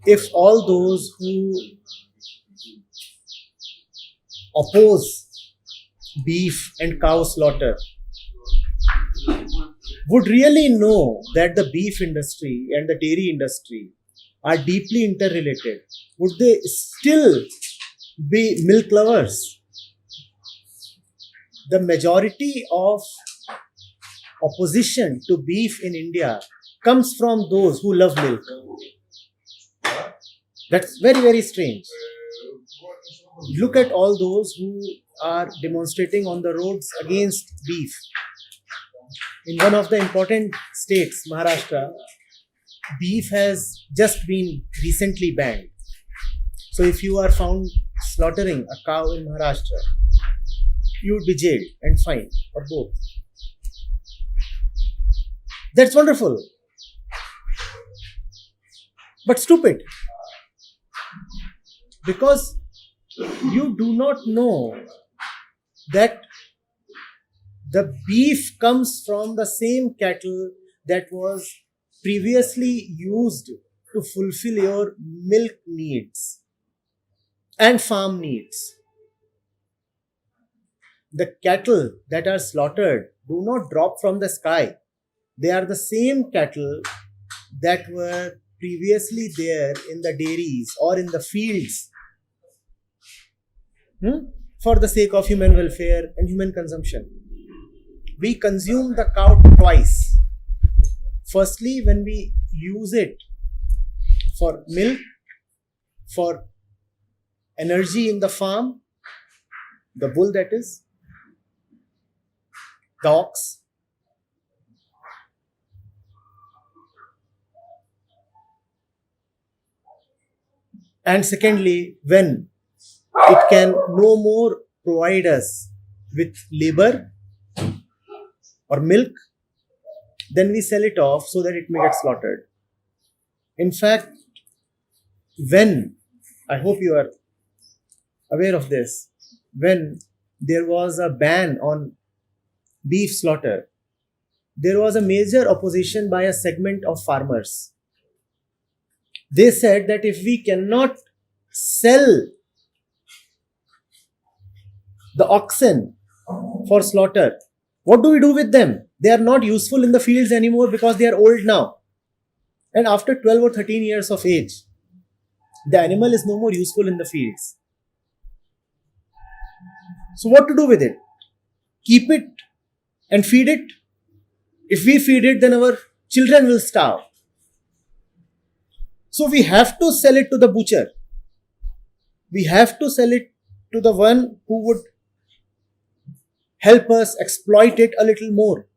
if all those who oppose beef and cow slaughter would really know that the beef industry and the dairy industry are deeply interrelated, would they still be milk lovers? The majority of opposition to beef in India comes from those who love milk. That's very, very strange. Look at all those who are demonstrating on the roads against beef. In one of the important states, Maharashtra, beef has just been recently banned. So if you are found slaughtering a cow in Maharashtra, you would be jailed and fined, or both. That's wonderful, but stupid, because you do not know that the beef comes from the same cattle that was previously used to fulfill your milk needs and farm needs. The cattle that are slaughtered do not drop from the sky. They are the same cattle that were previously there in the dairies or in the fields for the sake of human welfare and human consumption. We consume the cow twice. Firstly, when we use it for milk, for energy in the farm, the bull that is, the ox. And secondly, when it can no more provide us with labor or milk, then we sell it off so that it may get slaughtered. In fact, when, I hope you are aware of this, when there was a ban on beef slaughter, there was a major opposition by a segment of farmers. They said that if we cannot sell the oxen for slaughter, what do we do with them? They are not useful in the fields anymore because they are old now. And after 12 or 13 years of age, the animal is no more useful in the fields. So what to do with it? Keep it and feed it? If we feed it, then our children will starve. So we have to sell it to the butcher. We have to sell it to the one who would help us exploit it a little more.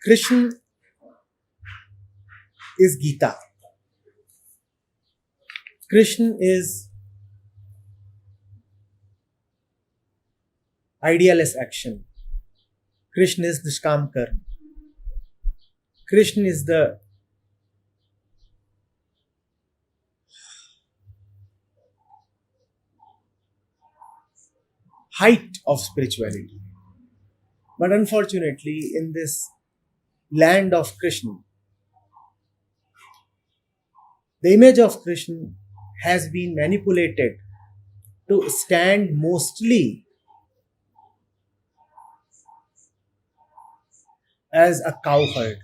Krishna is Gita. Krishna is idealist action. Krishna is Nishkam Karma. Krishna is the height of spirituality. But unfortunately, in this land of Krishna, the image of Krishna has been manipulated to stand mostly as a cowherd,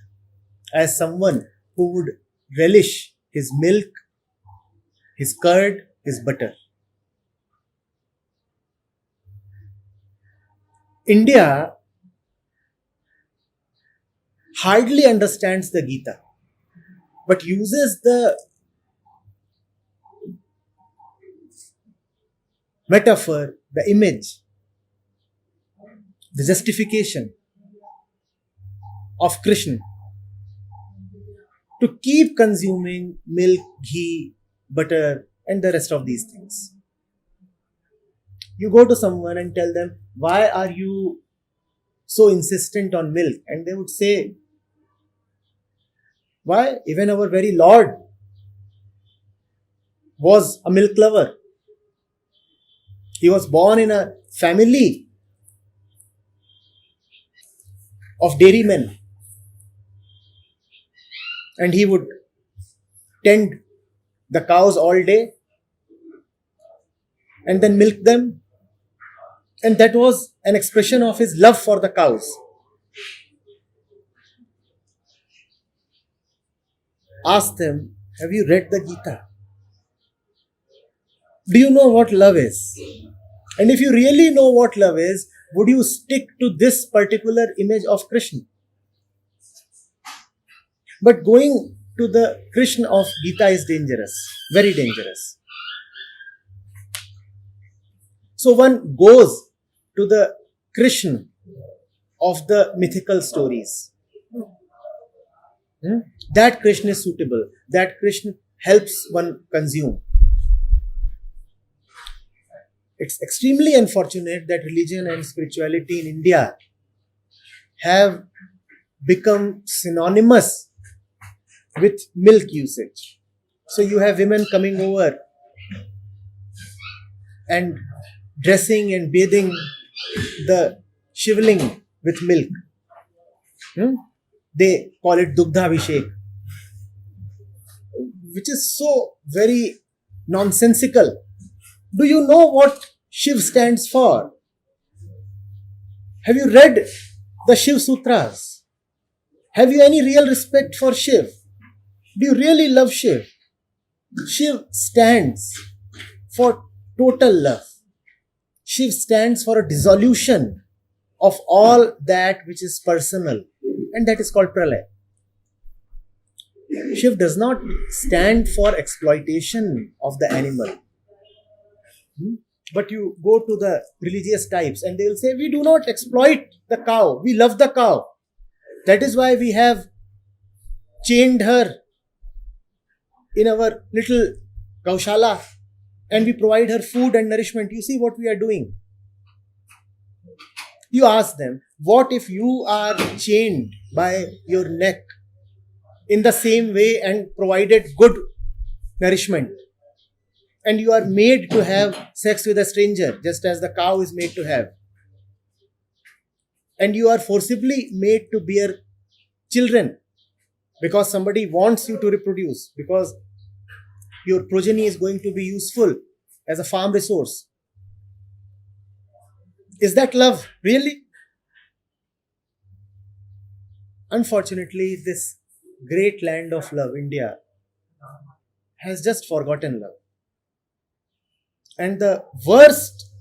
as someone who would relish his milk, his curd, his butter. India hardly understands the Gita, but uses the metaphor, the image, the justification of Krishna to keep consuming milk, ghee, butter, and the rest of these things. You go to someone and tell them, why are you so insistent on milk? And they would say, why? Even our very Lord was a milk lover. He was born in a family of dairymen, and he would tend the cows all day and then milk them. And that was an expression of his love for the cows. Ask them, have you read the Gita? Do you know what love is? And if you really know what love is, would you stick to this particular image of Krishna? But going to the Krishna of Gita is dangerous, very dangerous. So one goes to the Krishna of the mythical stories. That Krishna is suitable. That Krishna helps one consume. It's extremely unfortunate that religion and spirituality in India have become synonymous with milk usage. So you have women coming over and dressing and bathing the shivling with milk. They call it Dugdhabhishek, which is so very nonsensical. Do you know what Shiv stands for? Have you read the Shiv Sutras? Have you any real respect for Shiv? Do you really love Shiv? Shiv stands for total love. Shiv stands for a dissolution of all that which is personal, and that is called pralaya. Shiv does not stand for exploitation of the animal. But you go to the religious types and they will say, we do not exploit the cow, we love the cow. That is why we have chained her in our little gaushala and we provide her food and nourishment. You see what we are doing. You ask them, what if you are chained by your neck in the same way and provided good nourishment? And you are made to have sex with a stranger, just as the cow is made to have. And you are forcibly made to bear children because somebody wants you to reproduce, because your progeny is going to be useful as a farm resource. Is that love, really? Unfortunately, this great land of love, India, has just forgotten love. And the worst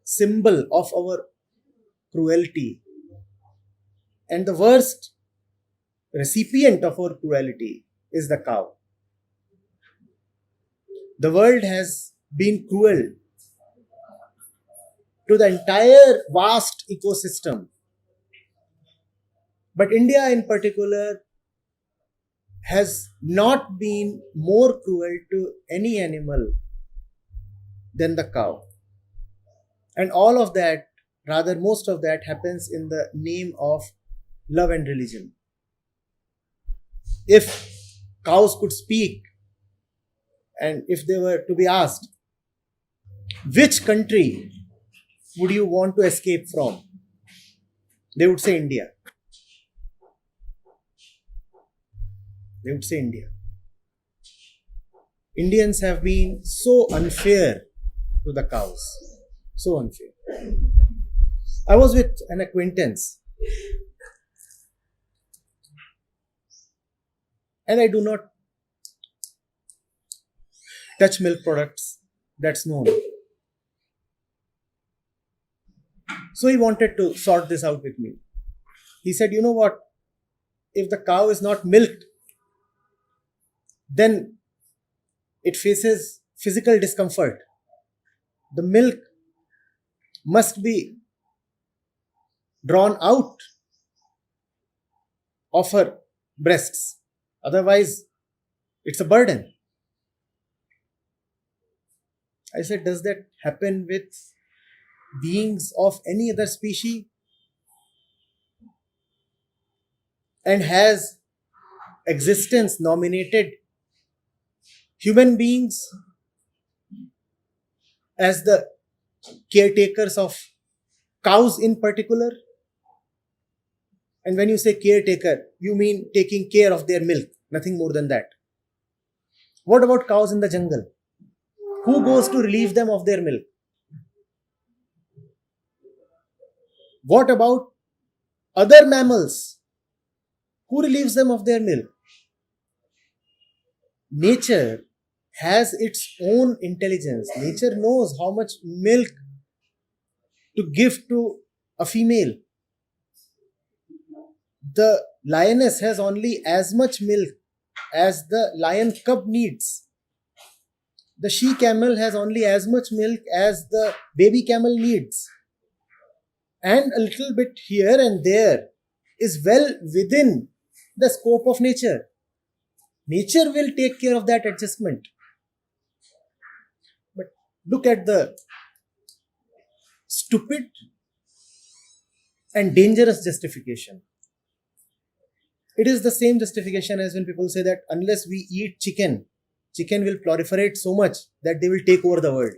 symbol of our cruelty and the worst recipient of our cruelty is the cow. The world has been cruel to the entire vast ecosystem. But India in particular has not been more cruel to any animal than the cow. And all of that, rather most of that, happens in the name of love and religion. If cows could speak and if they were to be asked, which country would you want to escape from? They would say India. They would say India. Indians have been so unfair to the cows. So unfair. I was with an acquaintance and I do not touch milk products, that's known. So he wanted to sort this out with me. He said, you know what? If the cow is not milked, then it faces physical discomfort. The milk must be drawn out of her breasts. Otherwise, it's a burden. I said, does that happen with beings of any other species? And has existence nominated human beings as the caretakers of cows in particular? And when you say caretaker, you mean taking care of their milk, nothing more than that. What about cows in the jungle? Who goes to relieve them of their milk? What about other mammals? Who relieves them of their milk? Nature has its own intelligence. Nature knows how much milk to give to a female. The lioness has only as much milk as the lion cub needs. The she camel has only as much milk as the baby camel needs. And a little bit here and there is well within the scope of nature. Nature will take care of that adjustment. But look at the stupid and dangerous justification. It is the same justification as when people say that unless we eat chicken, chicken will proliferate so much that they will take over the world.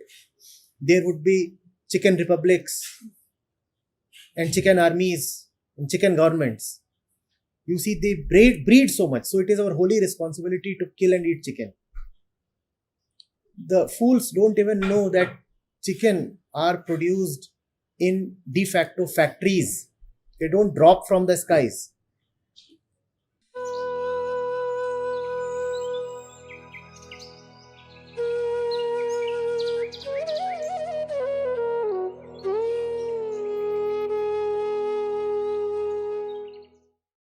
There would be chicken republics and chicken armies and chicken governments. You see, they breed so much. So it is our holy responsibility to kill and eat chicken. The fools don't even know that chicken are produced in de facto factories. They don't drop from the skies.